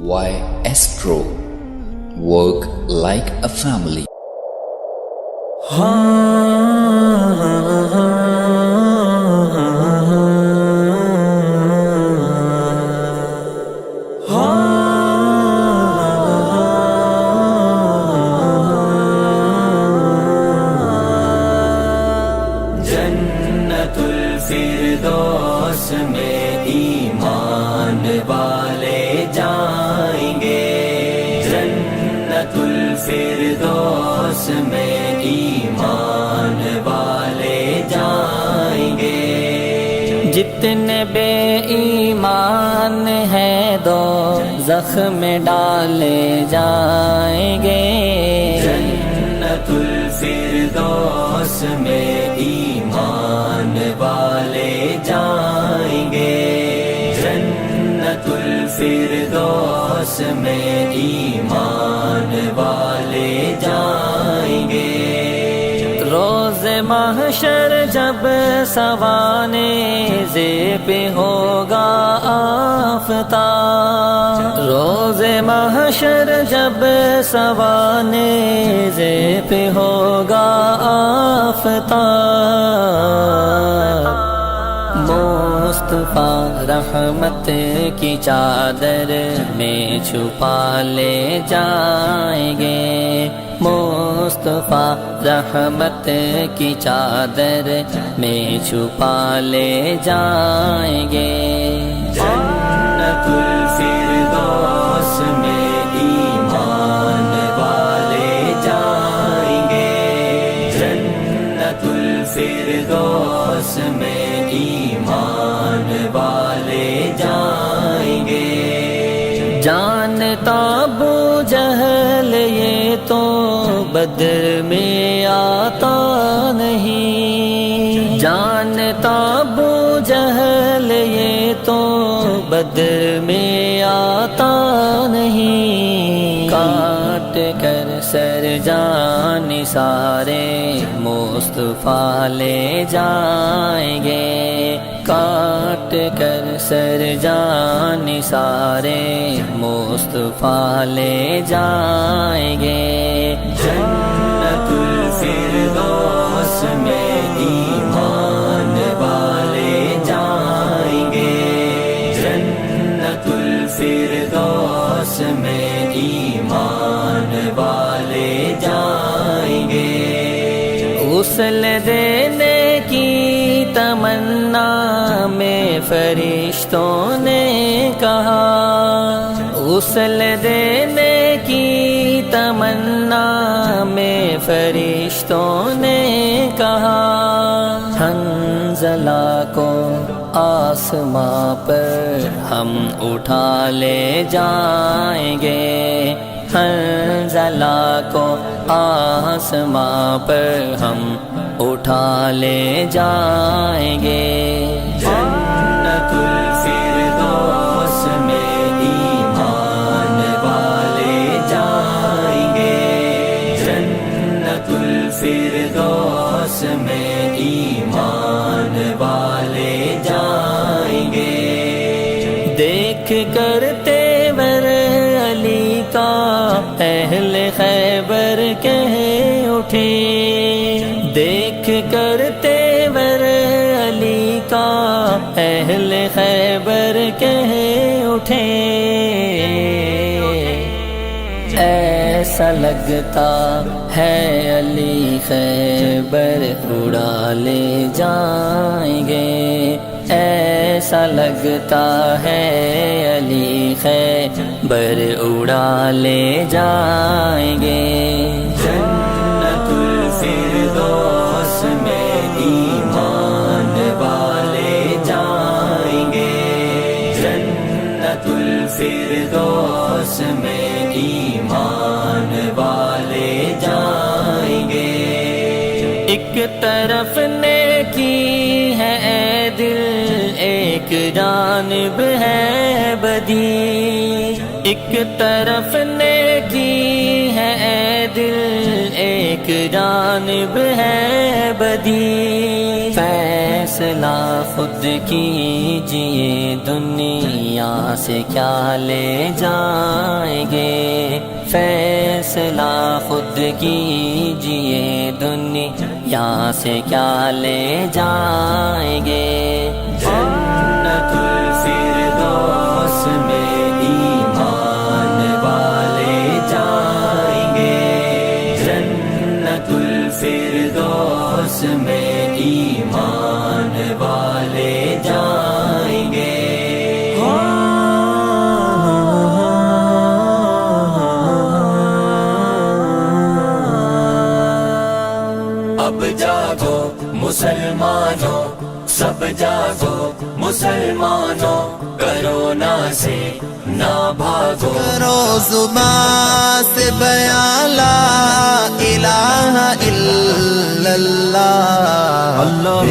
Why Astro? Work like a family. جنتُ الفردوس میں ایمان والے جائیں گے، جنت الفردوس میں ایمان والے جائیں گے۔ جتنے بے ایمان ہیں دوزخ میں ڈالے جائیں گے، جنت الفردوس میں ایمان والے جائیں گے، جنت الفردوس میں ایمان والے جائیں گے۔ روز محشر جب سوانے زیب ہوگا آفتاب، روز محشر جب سوانے زیب ہوگا آفتاب، مصطفیٰ رحمت کی چادر میں چھپا لے جائیں گے، مصطفیٰ رحمت کی چادر میں چھپا لے جائیں گے۔ جنت الفردوس میں ایمان والے جائیں گے، جنت الفردوس میں ایمان والے جائیں گے۔ جانتا ابو جہل یہ تو بدر میں آتا نہیں، جانتا ابو جہل یہ تو بدر میں آتا نہیں، کاٹ کر سر جان سارے مصطفیٰ لے جائیں گے، کاٹ کر سر جان سارے مصطفیٰ لے جائیں گے۔ جنت الفردوس میں ایمان والے جائیں گے، جنت الفردوس میں ایمان والے جائیں گے۔ غسل دینے کی تمنا میں فرشتوں نے کہا، غسل دینے کی تمنا میں فرشتوں نے کہا، حنظلہ کو آسماں پر ہم اٹھا لے جائیں گے، حنظلہ کو آسماں پر ہم اٹھا لے جائیں گے۔ جنت الفردوس میں ایمان والے جائیں گے، جنت الفردوس میں ایمان والے جائیں گے۔ دیکھ کر تیور علی کا اہل خیبر کہہ اٹھے، دیکھ کر تیور علی کا اہل خیبر کہہ اٹھے، ایسا لگتا ہے علی خیبر اڑا لے جائیں گے، ایسا لگتا ہے علی خیبر اڑا لے جائیں گے۔ جنت الفردوس میں ایمان والے جائیں گے، جنت الفردوس میں ایمان والے جائیں گے۔ ایک طرف نیکی ہے اے دل، ایک جانب ہے بدی، ایک طرف نیکی ہے اے دل، ایک جانب ہے بدی، فیصلہ خود کیجئے دنیا سے کیا لے جائیں گے، فیصلہ خود کیجئے دنیا سے کیا لے جائیں گے، جنت الفردوس میں ایمان والے جائیں گے، جنت الفردوس میں ایمان والے جائیں گے۔ اب جاگو مسلمانوں، سب جاگو مسلمانوں، کرونا سے نہ بھاگو، کرو زبان سے بیان لا الہ الا اللہ، اللہ